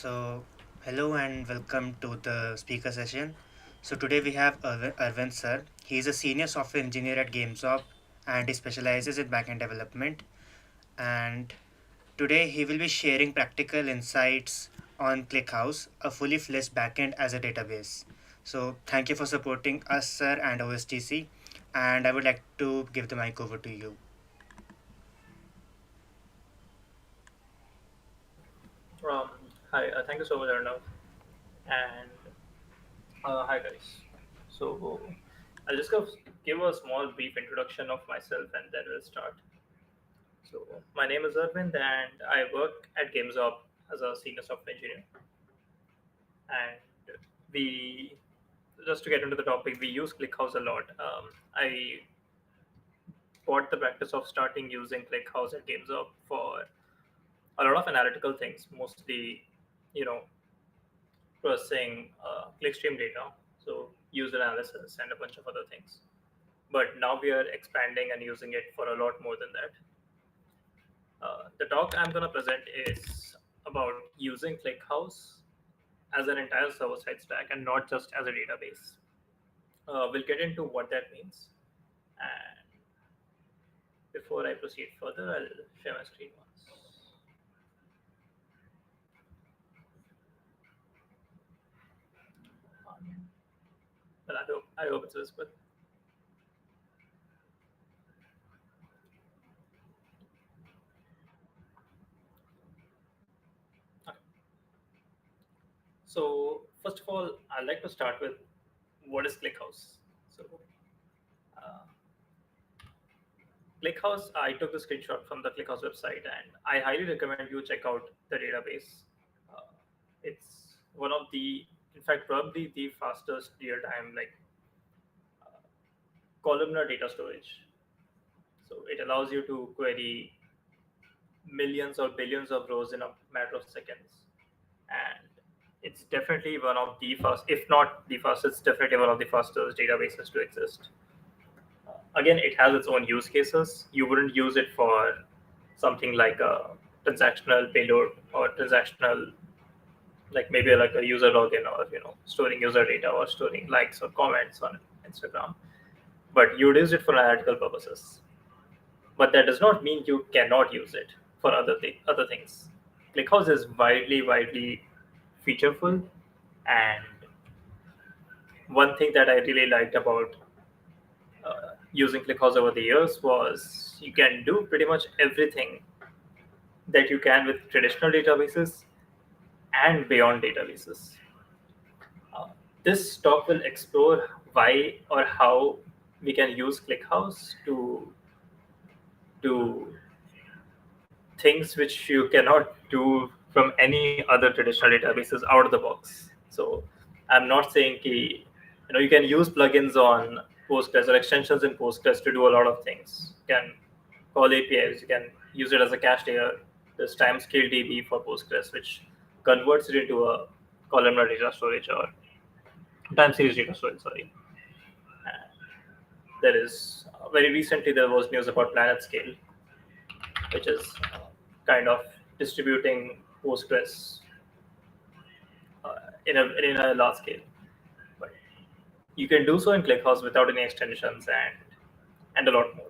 So, hello and welcome to the speaker session. So, today we have Arvind sir. He is a senior software engineer at Gamezop and he specializes in backend development. And today he will be sharing practical insights on ClickHouse, a fully fledged backend as a database. So, thank you for supporting us, sir, and OSTC. And I would like to give the mic over to you. Um, Hi, thank you so much, Arnav. And hi, guys. So, I'll just give a small brief introduction of myself and then we'll start. So, my name is Arvind and I work at Gamezop as a senior software engineer. And we, just to get into the topic, we use ClickHouse a lot. I bought the practice of starting using ClickHouse at Gamezop for a lot of analytical things, mostly, you know, processing clickstream data, so user analysis and a bunch of other things. But now we are expanding and using it for a lot more than that. The talk I'm going to present is about using ClickHouse as an entire server-side stack and not just as a database. We'll get into what that means. And before I proceed further, I'll share my screen once. Well, I hope it's visible. Okay. So first of all, I'd like to start with what is ClickHouse. So uh, ClickHouse, I took the screenshot from the ClickHouse website, and I highly recommend you check out the database. Uh, it's one of the, in fact, probably the fastest real-time uh, columnar data storage. So it allows you to query millions or billions of rows in a matter of seconds, and it's definitely one of the fast, if not the fastest, definitely one of the fastest databases to exist. Again, it has its own use cases. You wouldn't use it for something like a transactional payload or transactional, like maybe like a user login or storing user data or storing likes or comments on Instagram. But you'd use it for analytical purposes. But that does not mean you cannot use it for other things. ClickHouse is widely featureful, and one thing that I really liked about using ClickHouse over the years was you can do pretty much everything that you can with traditional databases and beyond databases. Uh, this talk will explore why or how we can use ClickHouse to do things which you cannot do from any other traditional databases out of the box. So I'm not saying you can use plugins on Postgres or extensions in Postgres to do a lot of things. You can call APIs, you can use it as a cache layer. There's timescale DB for Postgres, which converts it into a columnar data storage or time series data storage, sorry. And there is very recently there was news about Planet Scale, which is kind of distributing Postgres in a large scale. But you can do so in ClickHouse without any extensions and a lot more.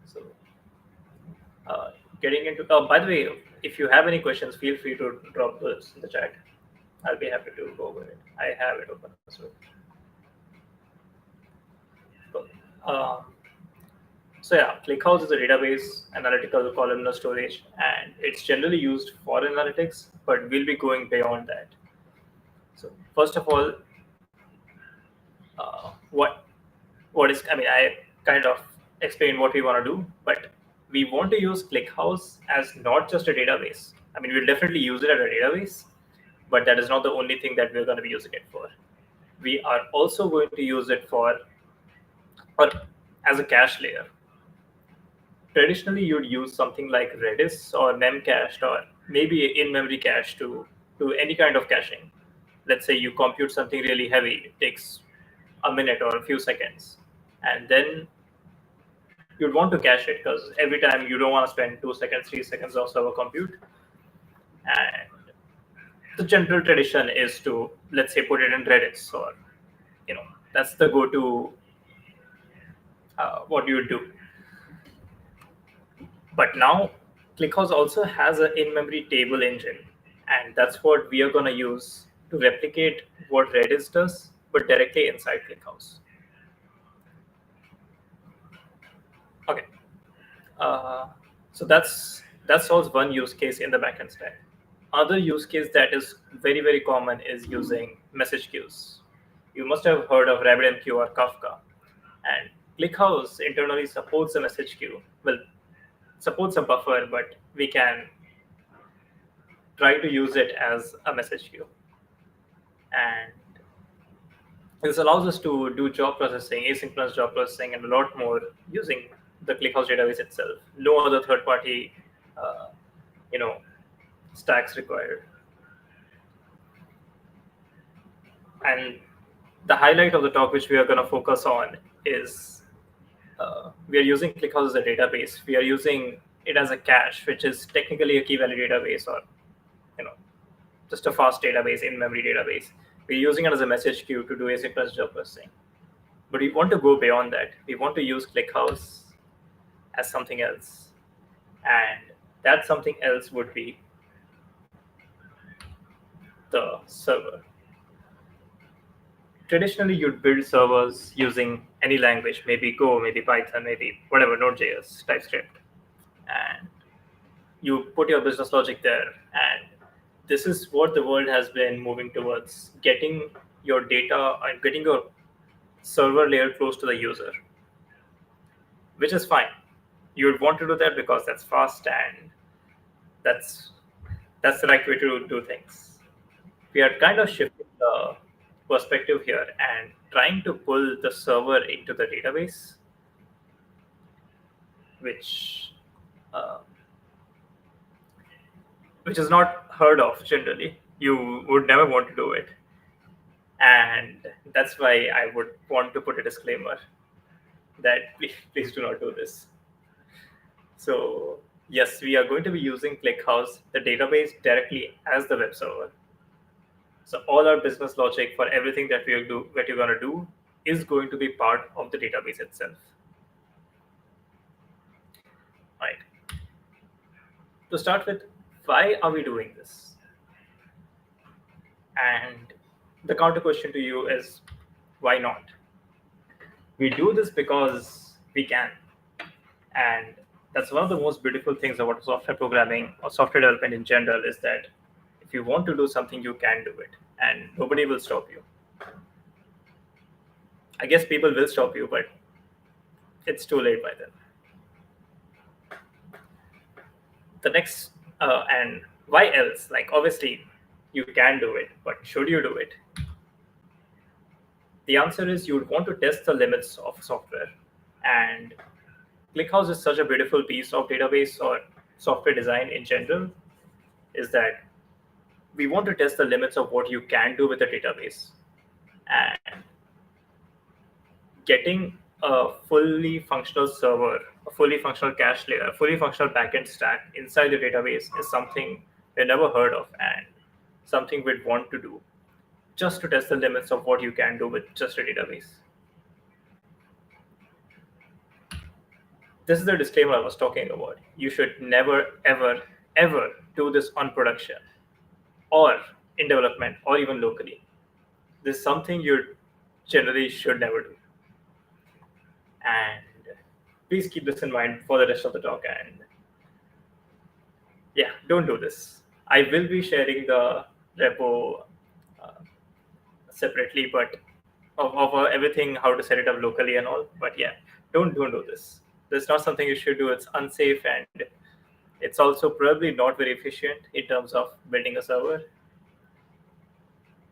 So, uh, getting into. By the way, if you have any questions, feel free to drop those in the chat. I'll be happy to go over it. I have it open as well. So, uh, so yeah, ClickHouse is a database, analytical columnar storage, and it's generally used for analytics, but we'll be going beyond that. So first of all, what is, I mean, I kind of explained what we want to do, but we want to use ClickHouse as not just a database. I mean, we'll definitely use it as a database, but that is not the only thing that we're going to be using it for. We are also going to use it for, or as a cache layer. Traditionally, you'd use something like Redis or Memcached or maybe in-memory cache to do any kind of caching. Let's say you compute something really heavy, it takes a minute or a few seconds, and then you'd want to cache it because every time you don't want to spend 2 seconds, 3 seconds of server compute. And the general tradition is to, let's say, put it in Redis, or you know that's the go-to what you would do. But now ClickHouse also has an in-memory table engine, and that's what we are going to use to replicate what Redis does, but directly inside ClickHouse. Okay, uh, so that solves one use case in the backend stack. Other use case that is very common is using message queues. You must have heard of RabbitMQ or Kafka, and ClickHouse internally supports a message queue. Well, supports a buffer, but we can try to use it as a message queue. And this allows us to do job processing, asynchronous job processing, and a lot more using the ClickHouse database itself. No other third-party, uh, you know, stacks required. And the highlight of the talk, which we are going to focus on, is we are using ClickHouse as a database. We are using it as a cache, which is technically a key-value database, or you know, just a fast database, in-memory database. We're using it as a message queue to do asynchronous job processing. But we want to go beyond that. We want to use ClickHouse as something else. And that something else would be the server. Traditionally, you'd build servers using any language, maybe Go, maybe Python, maybe whatever, Node.js, TypeScript. And you put your business logic there. And this is what the world has been moving towards, getting your data and getting your server layer close to the user, which is fine. You would want to do that because that's fast, and that's that's the right way to do things. We are kind of shifting the perspective here and trying to pull the server into the database, which uh, which is not heard of generally. You would never want to do it, and that's why I would want to put a disclaimer that please do not do this. So yes, we are going to be using ClickHouse, the database, directly as the web server. So all our business logic for everything that we do, that you're going to do, is going to be part of the database itself. Right. To start with, why are we doing this? And the counter question to you is, why not? We do this because we can. And that's one of the most beautiful things about software programming or software development in general, is that if you want to do something, you can do it, and nobody will stop you. I guess people will stop you, but it's too late by then. The next, and why else? Like, obviously, you can do it, but should you do it? The answer is you would want to test the limits of software. And ClickHouse is such a beautiful piece of database or software design in general, is that we want to test the limits of what you can do with a database. And getting a fully functional server, a fully functional cache layer, a fully functional backend stack inside the database is something we never heard of, and something we'd want to do just to test the limits of what you can do with just a database. This is the disclaimer I was talking about. You should never, ever do this on production or in development or even locally. This is something you generally should never do. And please keep this in mind for the rest of the talk. And yeah, don't do this. I will be sharing the repo separately, but of everything, how to set it up locally and all. But yeah, don't do this. This is not something you should do. It's unsafe, and it's also probably not very efficient in terms of building a server.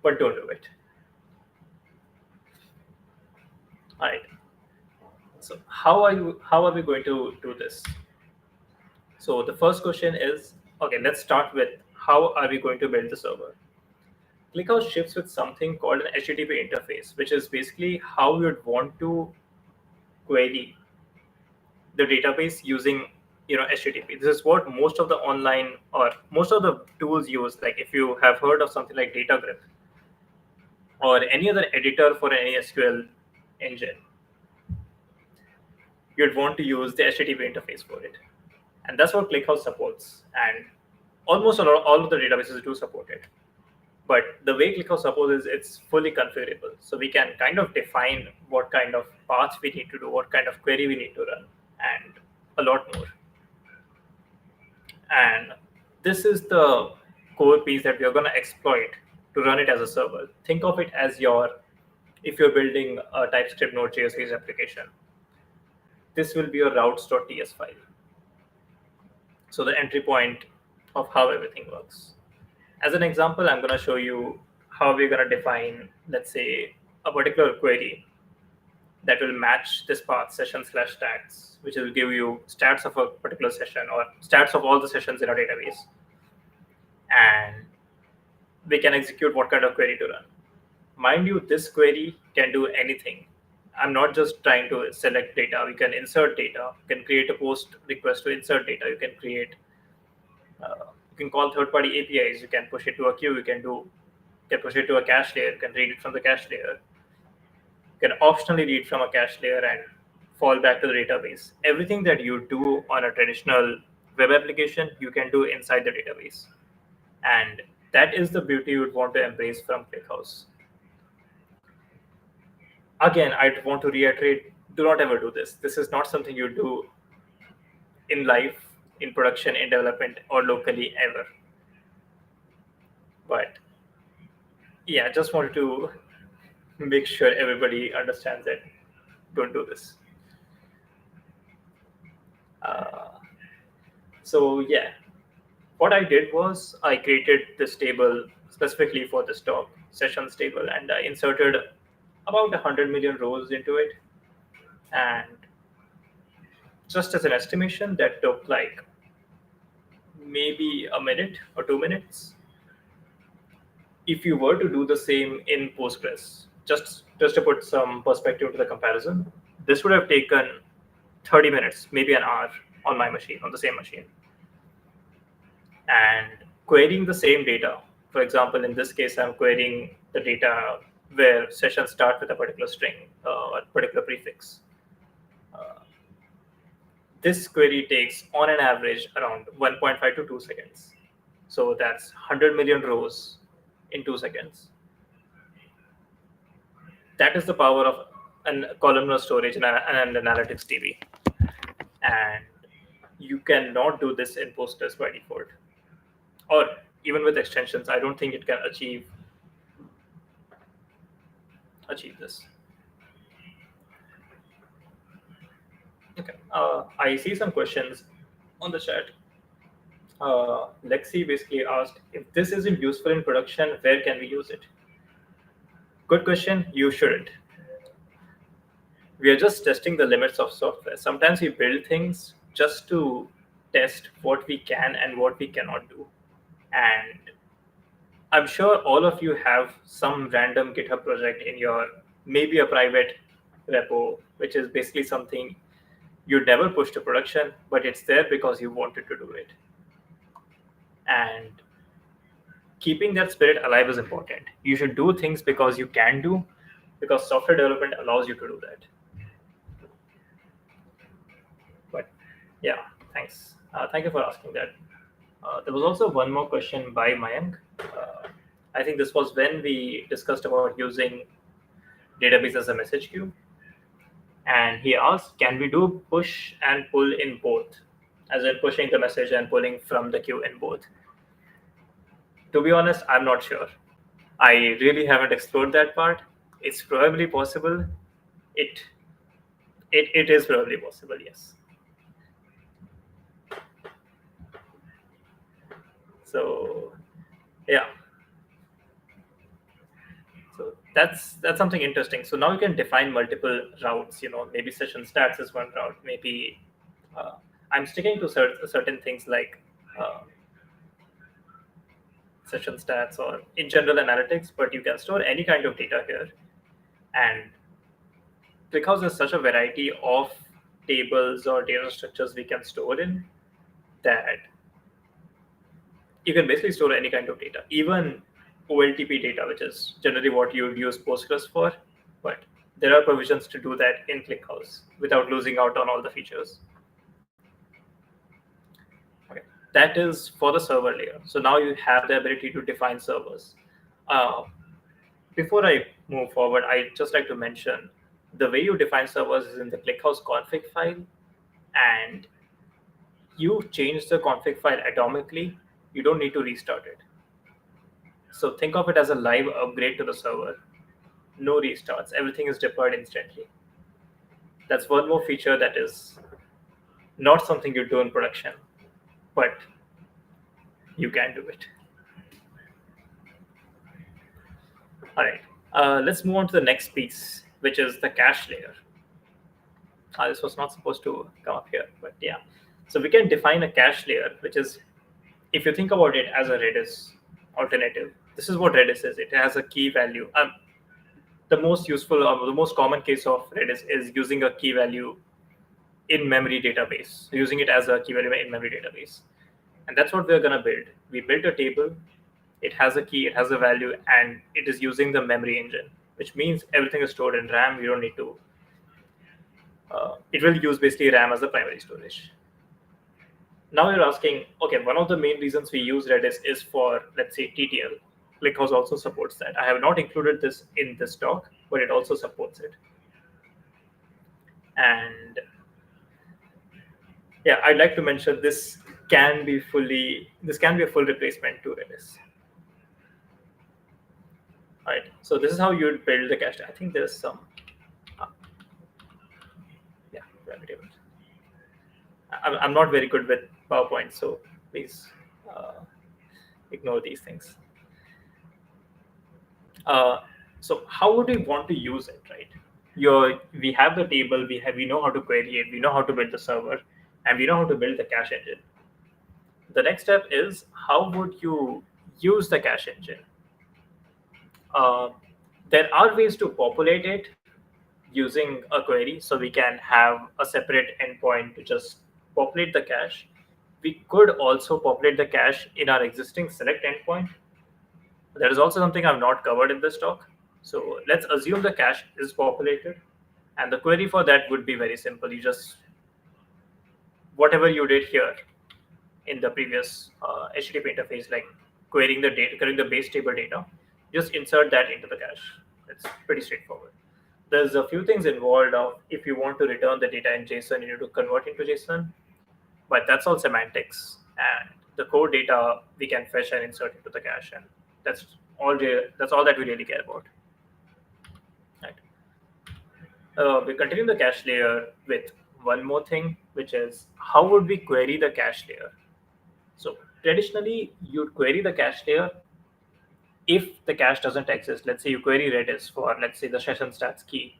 But don't do it. All right. So how are we going to do this? So the first question is, okay, let's start with how are we going to build the server? ClickHouse ships with something called an HTTP interface, which is basically how you'd want to query the database using HTTP. This is what most of the online or most of the tools use. Like if you have heard of something like DataGrip or any other editor for any SQL engine, you'd want to use the HTTP interface for it. And that's what ClickHouse supports. And almost all of the databases do support it. But the way ClickHouse supports is it's fully configurable. So we can kind of define what kind of paths we need to do, what kind of query we need to run, and a lot more. And this is the core piece that we are going to exploit to run it as a server. Think of it as if you're building a TypeScript Node.js based application, this will be your routes.ts file. So the entry point of how everything works. As an example, I'm going to show you how we're going to define, let's say, a particular query that will match this path session/stats, which will give you stats of a particular session or stats of all the sessions in a database. And we can execute what kind of query to run. Mind you, this query can do anything. I'm not just trying to select data. We can insert data. You can create a post request to insert data. You can create, you can call third-party APIs. You can push it to a queue. You can push it to a cache layer. You can read it from the cache layer. You can optionally read from a cache layer and fall back to the database. Everything that you do on a traditional web application, you can do inside the database. And that is the beauty you would want to embrace from ClickHouse. Again, I'd want to reiterate, do not ever do this. This is not something you do in life, in production, in development, or locally ever. But yeah, just wanted to make sure everybody understands that. Don't do this. So yeah, what I did was I created this table specifically for this talk, sessions table, and I inserted about 100 million rows into it. And just as an estimation, that took like maybe a minute or 2 minutes. If you were to do the same in Postgres, just to put some perspective to the comparison, this would have taken 30 minutes, maybe an hour on my machine, on the same machine. And querying the same data, for example, in this case, I'm querying the data where sessions start with a particular string, a particular prefix. This query takes, on an average, around 1.5 to 2 seconds. So that's 100 million rows in 2 seconds. That is the power of a columnar storage and an analytics DB. And you cannot do this in Postgres by default. Or even with extensions, I don't think it can achieve this. Okay, I see some questions on the chat. Lexi basically asked, if this isn't useful in production, where can we use it? Good question. You shouldn't. We are just testing the limits of software. Sometimes we build things just to test what we can and what we cannot do. And I'm sure all of you have some random GitHub project in your, maybe a private repo, which is basically something you never push to production, but it's there because you wanted to do it. And keeping that spirit alive is important. You should do things because you can do, because software development allows you to do that. But yeah, thanks. Thank you for asking that. There was also one more question by Mayank. I think this was when we discussed about using database as a message queue. And he asked, can we do push and pull in both? As in pushing the message and pulling from the queue in both. To be honest, I'm not sure. I really haven't explored that part. It's probably possible. It is probably possible, yes. So yeah. So that's something interesting. So now you can define multiple routes. Maybe session stats is one route. Maybe I'm sticking to certain things like session stats or in general analytics, but you can store any kind of data here. And because there's such a variety of tables or data structures we can store in, that you can basically store any kind of data, even OLTP data, which is generally what you would use Postgres for. But there are provisions to do that in ClickHouse without losing out on all the features. Okay. That is for the server layer. So now you have the ability to define servers. Uh, Before I move forward, I just like to mention the way you define servers is in the ClickHouse config file, and you change the config file atomically. You don't need to restart it. So think of it as a live upgrade to the server. No restarts. Everything is deployed instantly. That's one more feature that is not something you do in production, but you can do it. All right. Let's move on to the next piece, which is the cache layer. This was not supposed to come up here, but yeah. So we can define a cache layer, which is, if you think about it as a Redis alternative, this is what Redis is. It has a key value. The most useful or the most common case of Redis is using a key value in memory database, using it as a key value in memory database. And that's what we're going to build. We built a table. It has a key, it has a value, and it is using the memory engine, which means everything is stored in RAM. You don't need to. It will use basically RAM as the primary storage. Now you're asking, okay, one of the main reasons we use Redis is for, let's say, TTL. ClickHouse also supports that. I have not included this in this talk, but it also supports it. And yeah, I'd like to mention this can be a full replacement to Redis. All right, so this is how you would build the cache. I think there's some, yeah, I'm not very good with PowerPoint, so please ignore these things. So how would we want to use it, right? We have the table, we know how to query it, we know how to build the server, and we know how to build the cache engine. The next step is, how would you use the cache engine? There are ways to populate it using a query, so we can have a separate endpoint to just populate the cache. We could also populate the cache in our existing select endpoint. There is also something I've not covered in this talk. So let's assume the cache is populated, and the query for that would be very simple. You just, whatever you did here in the previous HTTP interface, like querying the data, querying the base table data, just insert that into the cache. It's pretty straightforward. There's a few things involved of, if you want to return the data in JSON, you need to convert into JSON, but that's all semantics. And the core data we can fetch and insert into the cache, and that's all that we really care about. Right. We continue the cache layer with one more thing, which is, how would we query the cache layer? So traditionally, you'd query the cache layer if the cache doesn't exist. Let's say you query Redis for, let's say, the session stats key,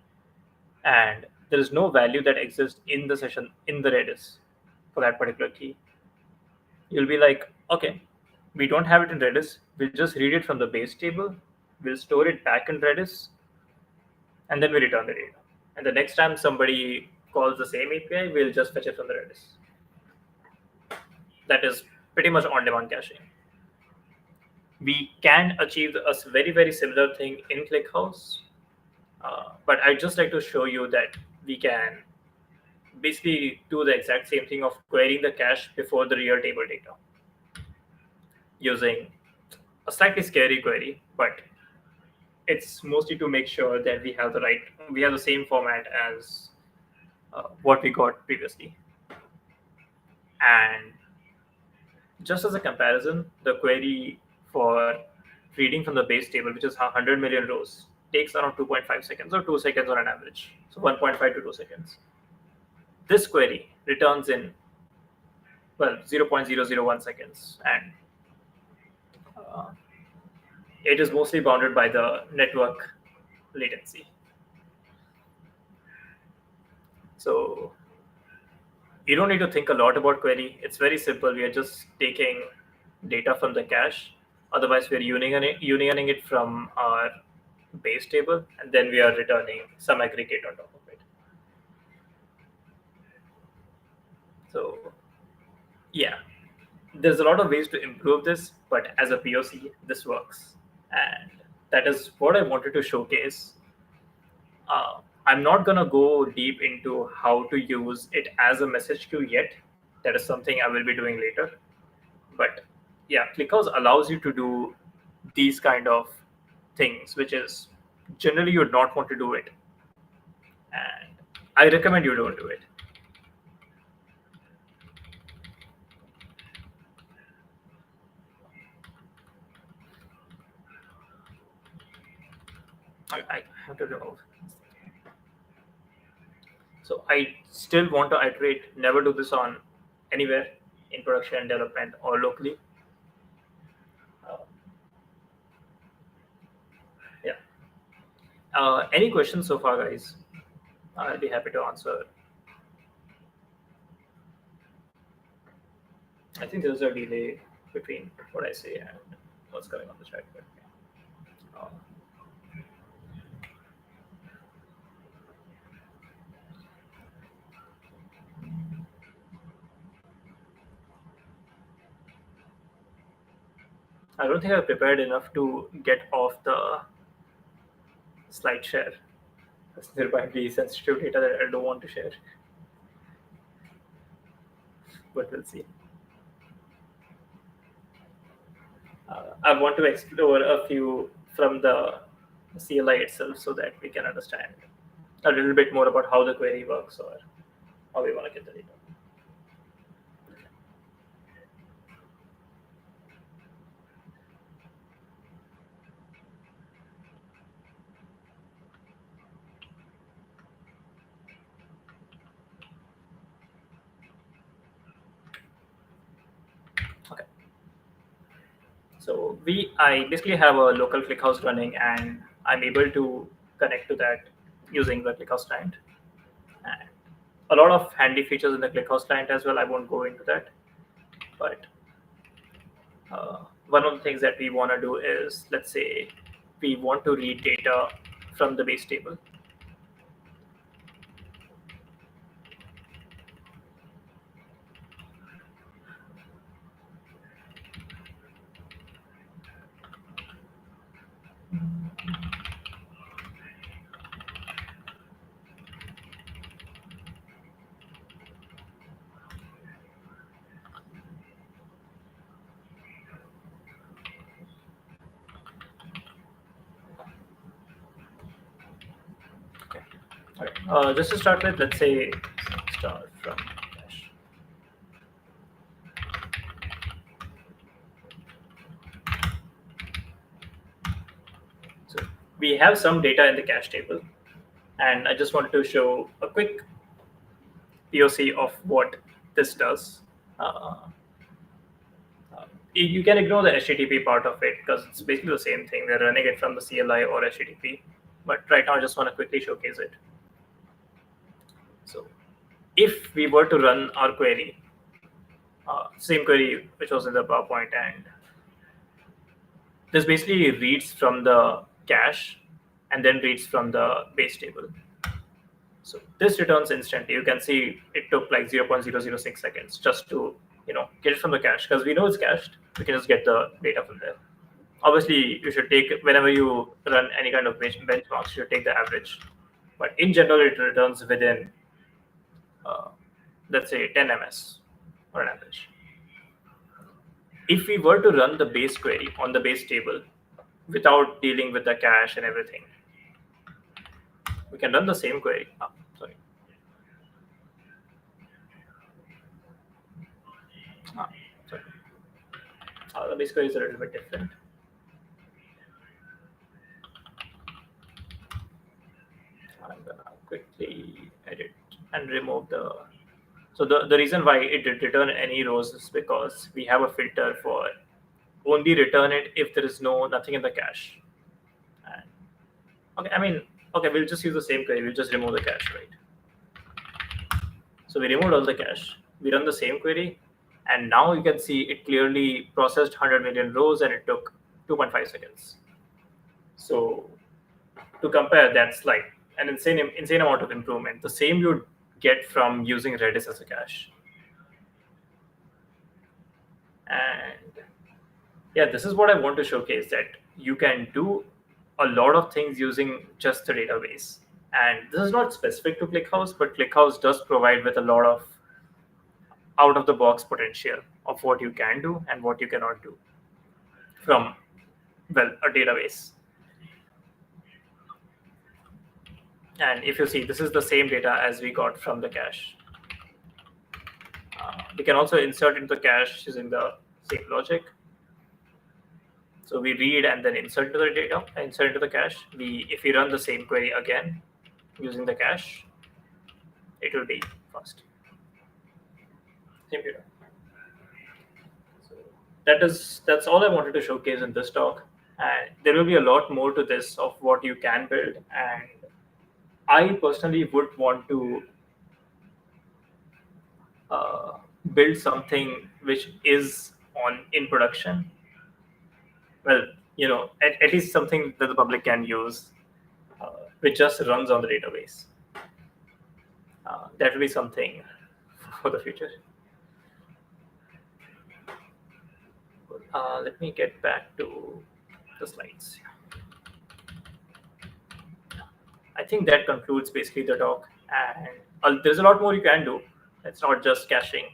and there is no value that exists in the session in the Redis for that particular key. You'll be like, okay, we don't have it in Redis. We'll just read it from the base table. We'll store it back in Redis, and then we return the data. And the next time somebody calls the same API, we'll just fetch it from the Redis. That is pretty much on-demand caching. We can achieve a very, very similar thing in ClickHouse, but I'd just like to show you that we can basically do the exact same thing of querying the cache before the real table data using a slightly scary query, but it's mostly to make sure that we have the same format as what we got previously. And just as a comparison, the query for reading from the base table, which is 100 million rows, takes around 2.5 seconds or 2 seconds on an average. So 1.5 to 2 seconds. This query returns in, well, 0.001 seconds, and it is mostly bounded by the network latency. So you don't need to think a lot about query. It's very simple. We are just taking data from the cache. Otherwise, we're unioning it from our base table, and then we are returning some aggregate on top of it. So yeah, There's a lot of ways to improve this, but as a POC, this works. And that is what I wanted to showcase. I'm not going to go deep into how to use it as a message queue yet. That is something I will be doing later. But yeah, ClickHouse allows you to do these kind of things, which is generally you would not want to do it. And I recommend you don't do it. I have to remove. So I still want to iterate, never do this on anywhere in production, development, or locally. Uh, yeah. Any questions so far, guys? I'll be happy to answer. I think there's a delay between what I say and what's coming on the chat. But, uh, I don't think I've prepared enough to get off the slide share. There might be sensitive data that I don't want to share, but we'll see. I want to explore a few from the CLI itself so that we can understand a little bit more about how the query works or how we want to get the data. Okay. So I basically have a local ClickHouse running, and I'm able to connect to that using the ClickHouse client. And a lot of handy features in the ClickHouse client as well. I won't go into that, but one of the things that we want to do is, let's say, we want to read data from the base table. Just to start with, let's say start from cache. So we have some data in the cache table, and I just wanted to show a quick POC of what this does. Uh, you can ignore the HTTP part of it because it's basically the same thing. We're running it from the CLI or HTTP, but right now I just want to quickly showcase it. So if we were to run our query, same query which was in the PowerPoint, and this basically reads from the cache and then reads from the base table. So this returns instantly. You can see it took like 0.006 seconds just to get it from the cache, because we know it's cached. We can just get the data from there. Obviously, you should take, whenever you run any kind of benchmarks, you should take the average. But in general, it returns within, let's say, 10 ms or an average. If we were to run the base query on the base table without dealing with the cache and everything, we can run the same query. Sorry. Sorry. The base query is a little bit different. I'm gonna quickly edit and remove the. So the reason why it did return any rows is because we have a filter for only return it if there is nothing in the cache. And, okay, we'll just use the same query. We'll just remove the cache, right? So we removed all the cache. We run the same query, and now you can see it clearly processed 100 million rows, and it took 2.5 seconds. So to compare, that's like an insane amount of improvement. The same you'd get from using Redis as a cache. And yeah, this is what I want to showcase, that you can do a lot of things using just the database. And this is not specific to ClickHouse, but ClickHouse does provide with a lot of out of the box potential of what you can do and what you cannot do from, well, a database. And if you see, this is the same data as we got from the cache. We can also insert into the cache using the same logic. So we read and then insert into the data, insert into the cache. If we run the same query again using the cache, it will be fast. Same data. So that's all I wanted to showcase in this talk. And there will be a lot more to this of what you can build. And I personally would want to uh, build something which is on in production. Well, at least something that the public can use, which just runs on the database. That will be something for the future. Let me get back to the slides. I think that concludes basically the talk. And there's a lot more you can do. It's not just caching.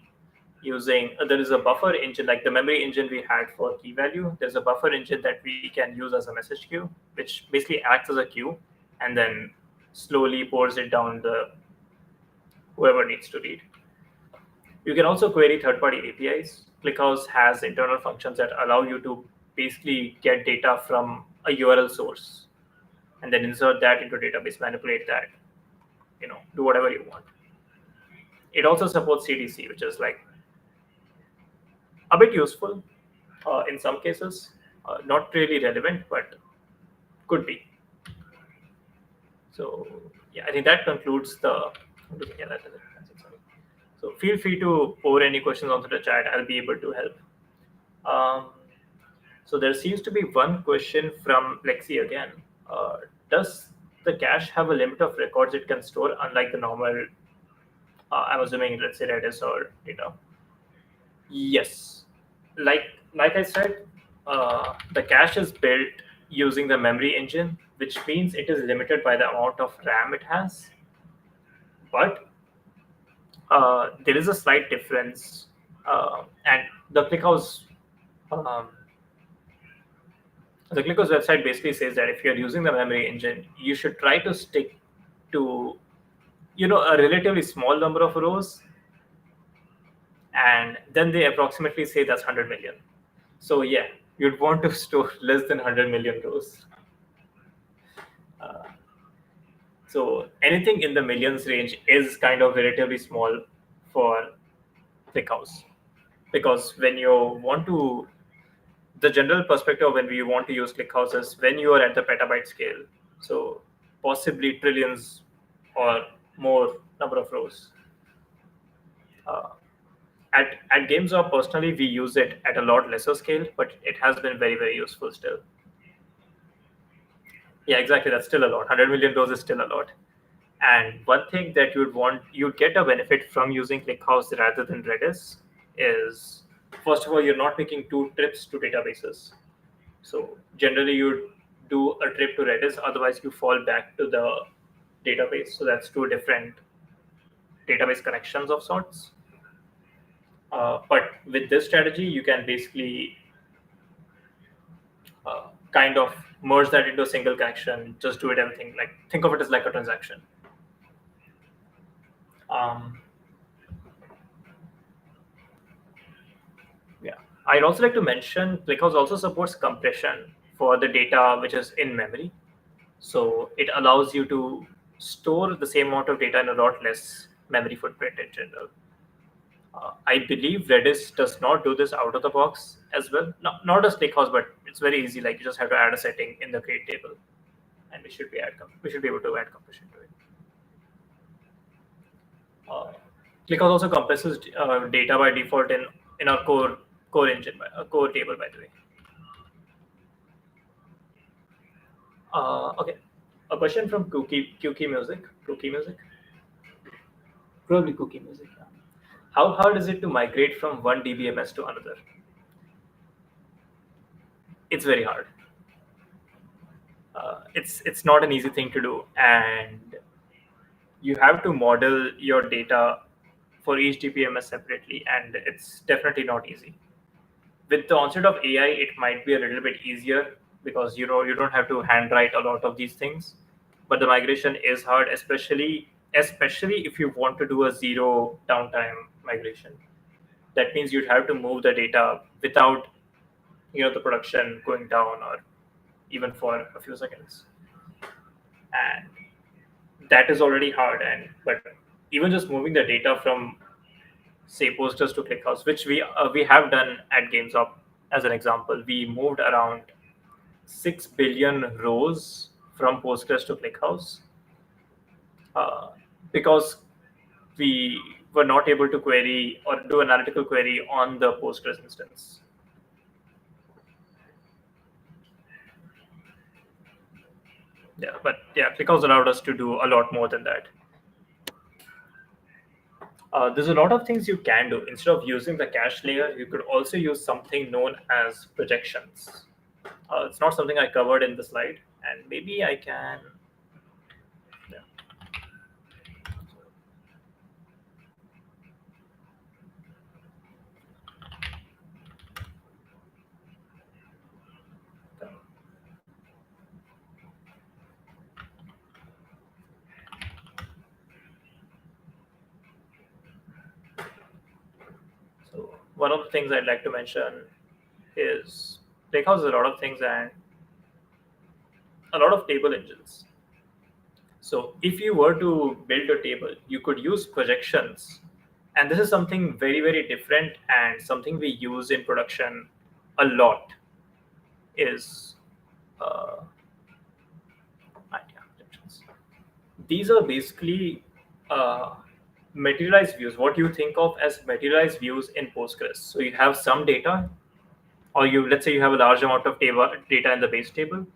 Using there is a buffer engine, like the memory engine we had for key value. There's a buffer engine that we can use as a message queue, which basically acts as a queue and then slowly pours it down the whoever needs to read. You can also query third-party APIs. ClickHouse has internal functions that allow you to basically get data from a URL source and then insert that into a database, manipulate that, do whatever you want. It also supports CDC, which is like a bit useful in some cases, not really relevant, but could be. So yeah, I think that concludes the. Yeah, that's it. Sorry. So feel free to pour any questions onto the chat. I'll be able to help. So there seems to be one question from Lexi again. Does the cache have a limit of records it can store, unlike the normal? I'm assuming, let's say, Redis or data. Yes, like I said, the cache is built using the memory engine, which means it is limited by the amount of RAM it has. But there is a slight difference, and um, the ClickHouse website basically says that if you're using the memory engine, you should try to stick to a relatively small number of rows, and then they approximately say that's 100 million. So yeah, you'd want to store less than 100 million rows. Uh, so anything in the millions range is kind of relatively small for ClickHouse, because when you want to, the general perspective when we want to use ClickHouse is when you are at the petabyte scale, so possibly trillions or more number of rows. Uh, at Gamezop, personally, we use it at a lot lesser scale, but it has been very, very useful still. Yeah, exactly. That's still a lot. 100 million rows is still a lot. And one thing that you'd get a benefit from using ClickHouse rather than Redis is, first of all, you're not making two trips to databases. So generally, you'd do a trip to Redis, otherwise, you fall back to the database. So that's two different database connections of sorts. But with this strategy, you can basically kind of merge that into a single connection, just do it everything. Like, think of it as like a transaction. Um, yeah, I'd also like to mention ClickHouse also supports compression for the data which is in memory. So it allows you to store the same amount of data in a lot less memory footprint in general. I believe Redis does not do this out of the box as well. Not as ClickHouse, but it's very easy. Like, you just have to add a setting in the create table, and we should be able to add compression to it. Uh, ClickHouse also compresses data by default in our core engine, core table, by the way. Okay, a question from Cookie Music. Cookie Music, probably Cookie Music. Yeah. How hard is it to migrate from one DBMS to another? it's very hard. It's not an easy thing to do, and you have to model your data for each DPMS separately, and it's definitely not easy. With the onset of AI, it might be a little bit easier because you don't have to handwrite a lot of these things, but the migration is hard, especially if you want to do a zero downtime migration. That means you'd have to move the data without the production going down or even for a few seconds, and that is already hard. And but even just moving the data from say Posters to ClickHouse, which we have done at Gamezop as an example, we moved around 6 billion rows from Postgres to ClickHouse uh, because we were not able to query or do analytical query on the Postgres instance. Yeah, but yeah, ClickHouse allowed us to do a lot more than that. There's a lot of things you can do. Instead of using the cache layer, you could also use something known as projections. It's not something I covered in the slide, and maybe I can. Yeah. So one of the things I'd like to mention is ClickHouse has a lot of things and a lot of table engines. So if you were to build a table, you could use projections. And this is something very, very different and something we use in production a lot is yeah, projections. These are basically uh, materialized views, what you think of as materialized views in Postgres. So you have some data, or let's say you have a large amount of data in the base table.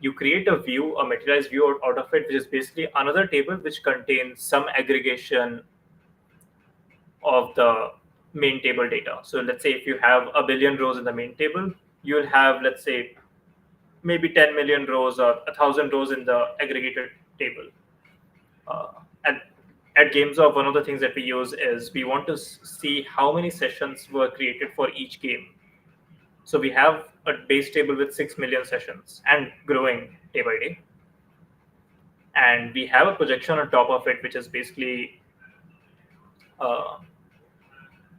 You create a view, a materialized view out of it, which is basically another table which contains some aggregation of the main table data. So let's say if you have a billion rows in the main table, you'll have, let's say, maybe 10 million rows or 1,000 rows in the aggregated table. Uh, and at Gamezop, one of the things that we use is we want to see how many sessions were created for each game. So we have a base table with 6 million sessions and growing day by day. And we have a projection on top of it, which is basically, uh,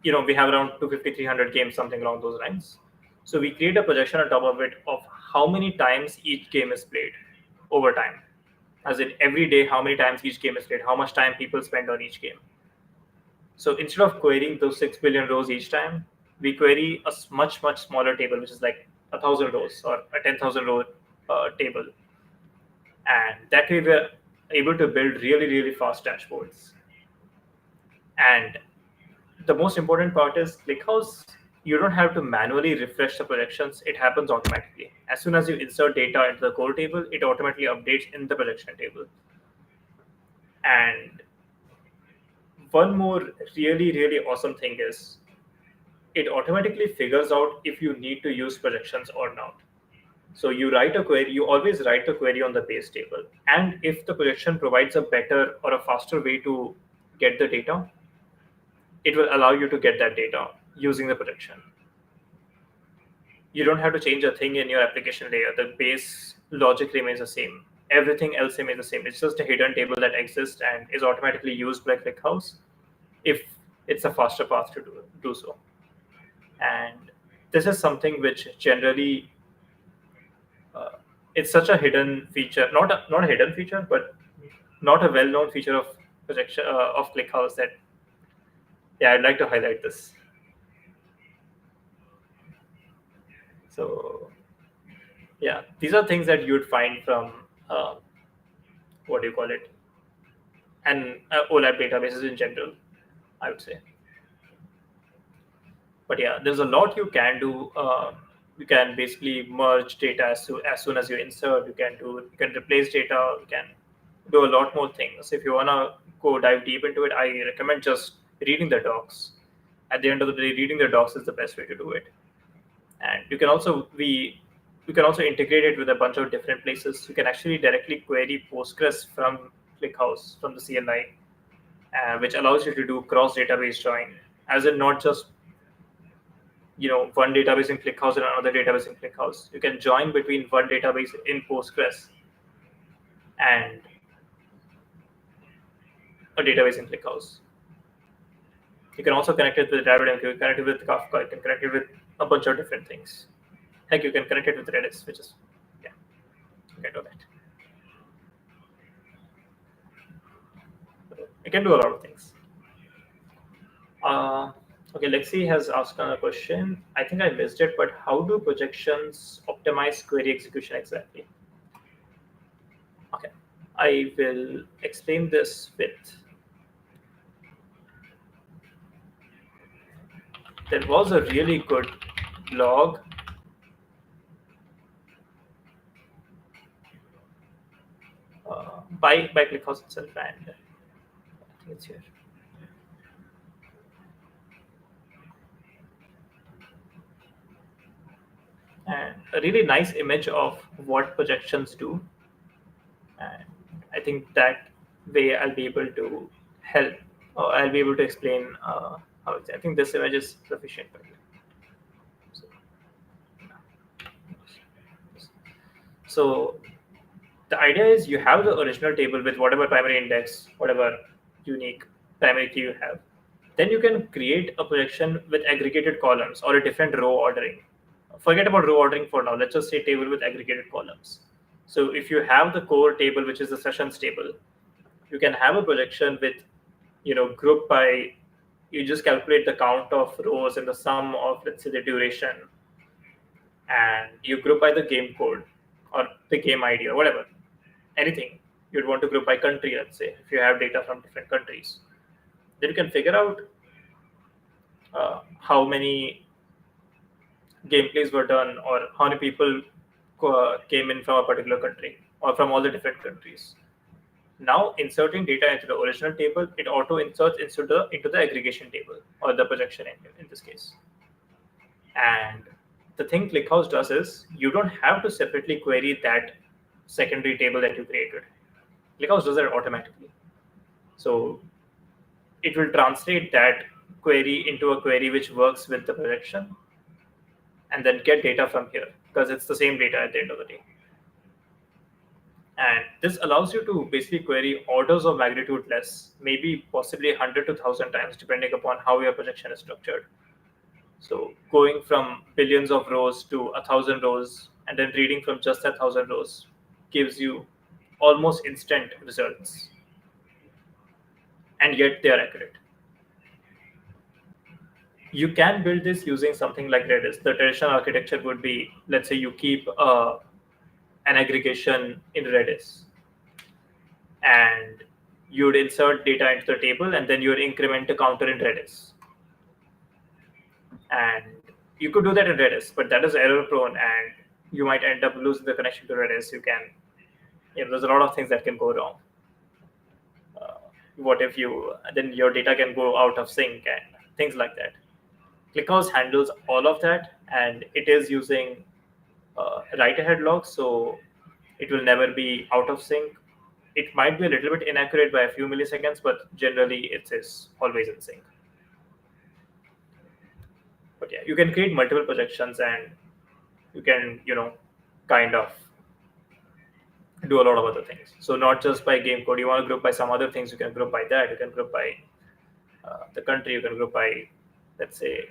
we have around 250, 300 games, something along those lines. So we create a projection on top of it of how many times each game is played over time. As in every day, how many times each game is played, how much time people spend on each game. So instead of querying those 6 billion rows each time, we query a much, much smaller table, which is like 1,000 rows or a 10,000 row table. And that way we're able to build really, really fast dashboards. And the most important part is ClickHouse, you don't have to manually refresh the projections. It happens automatically. As soon as you insert data into the core table, it automatically updates in the projection table. And one more really, really awesome thing is it automatically figures out if you need to use projections or not. So you write a query, you always write the query on the base table. And if the projection provides a better or a faster way to get the data, it will allow you to get that data using the projection. You don't have to change a thing in your application layer. The base logic remains the same. Everything else remains the same. It's just a hidden table that exists and is automatically used by ClickHouse if it's a faster path to do so. And this is something which generally it's such a hidden feature, not a hidden feature, but not a well-known feature of projection of ClickHouse that yeah, I'd like to highlight this. So yeah, these are things that you'd find from what do you call it, and OLAP databases in general, I would say. But yeah, there's a lot you can do. You can basically merge data as soon as you insert. You can replace data. You can do a lot more things. If you wanna go dive deep into it, I recommend just reading the docs. At the end of the day, reading the docs is the best way to do it. And you can also You can also integrate it with a bunch of different places. You can actually directly query Postgres from ClickHouse from the CLI, which allows you to do cross database join, as in not just one database in ClickHouse and another database in ClickHouse. You can join between one database in Postgres and a database in ClickHouse. You can also connect it with RabbitMQ, you can connect it with Kafka, you can connect it with a bunch of different things. Heck, you can connect it with Redis, which is, yeah, you can do that. You can do a lot of things. Uh, okay, Lexi has asked another question. I think I missed it, but how do projections optimize query execution exactly? Okay, I will explain this with. There was a really good blog by ClickHouse itself, and I think it's here. And a really nice image of what projections do. And I think that way I'll be able to help, or I'll be able to explain how it's. I think this image is sufficient. So, so the idea is you have the original table with whatever primary index, whatever unique primary key you have. Then you can create a projection with aggregated columns or a different row ordering. Forget about row ordering for now. Let's just say table with aggregated columns. So if you have the core table, which is the sessions table, you can have a projection with, group by, you just calculate the count of rows and the sum of, let's say, the duration, and you group by the game code or the game ID or whatever, anything. You'd want to group by country, let's say, if you have data from different countries. Then you can figure out how many gameplays were done or how many people came in from a particular country or from all the different countries. Now inserting data into the original table, it auto inserts into the aggregation table or the projection engine in this case. And the thing ClickHouse does is you don't have to separately query that secondary table that you created. ClickHouse does that automatically. So it will translate that query into a query which works with the projection and then get data from here because it's the same data at the end of the day. And this allows you to basically query orders of magnitude less, maybe possibly 100 to 1,000 times, depending upon how your projection is structured. So going from billions of rows to 1,000 rows and then reading from just that 1,000 rows gives you almost instant results. And yet they are accurate. You can build this using something like Redis. The traditional architecture would be, let's say you keep an aggregation in Redis and you'd insert data into the table and then you'd increment the counter in Redis. And you could do that in Redis, but that is error prone and you might end up losing the connection to Redis. There's a lot of things that can go wrong. What if then your data can go out of sync and things like that. ClickHouse handles all of that, and it is using write-ahead logs, so it will never be out of sync. It might be a little bit inaccurate by a few milliseconds, but generally it is always in sync. But yeah, you can create multiple projections, and you can, kind of do a lot of other things. So not just by game code. You want to group by some other things, you can group by that. You can group by the country. You can group by, let's say,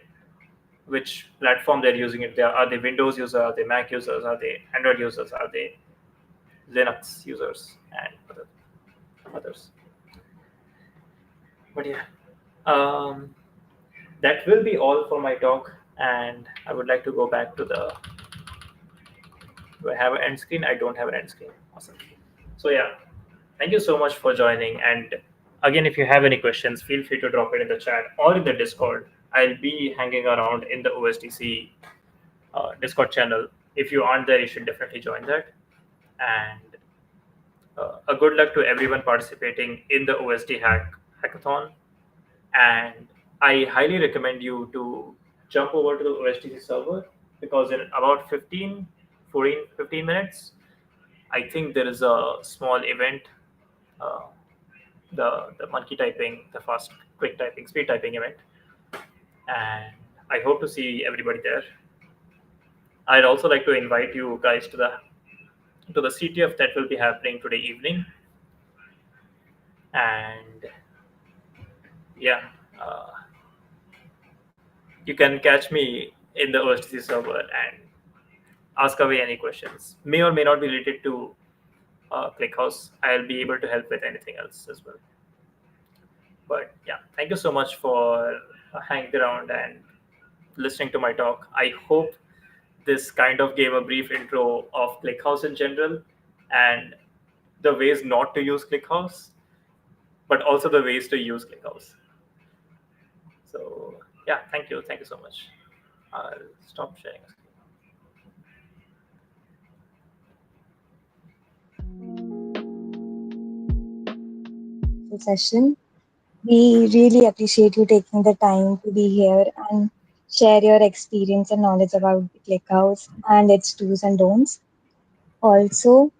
which platform they're using it. Are they Windows users? Are they Mac users? Are they Android users? Are they Linux users? And others. But yeah, that will be all for my talk. And I would like to go back to the. Do I have an end screen? I don't have an end screen. Awesome. So yeah, thank you so much for joining. And again, if you have any questions, feel free to drop it in the chat or in the Discord. I'll be hanging around in the OSDC Discord channel. If you aren't there, you should definitely join that. And a good luck to everyone participating in the OSD hackathon. And I highly recommend you to jump over to the OSDC server because in about 15 14, 15 minutes. I think there is a small event, uh, the monkey typing, the fast quick typing, speed typing event, and I hope to see everybody there. I'd also like to invite you guys to the CTF that will be happening today evening, and yeah, uh, you can catch me in the OSTC server and ask away any questions. May or may not be related to ClickHouse. I'll be able to help with anything else as well. But yeah, thank you so much for hanging around and listening to my talk. I hope this kind of gave a brief intro of ClickHouse in general and the ways not to use ClickHouse, but also the ways to use ClickHouse. So yeah, thank you so much. I'll stop sharing. Wonderful session. We really appreciate you taking the time to be here and share your experience and knowledge about the ClickHouse and its do's and don'ts. Also,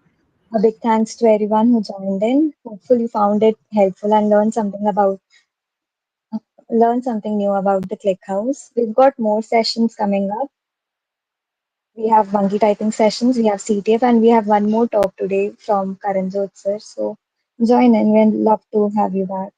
a big thanks to everyone who joined in. Hopefully, you found it helpful and learned something new about the ClickHouse. We've got more sessions coming up. We have monkey typing sessions, we have CTF, and we have one more talk today from Karanjot sir. So join in. We'd love to have you back.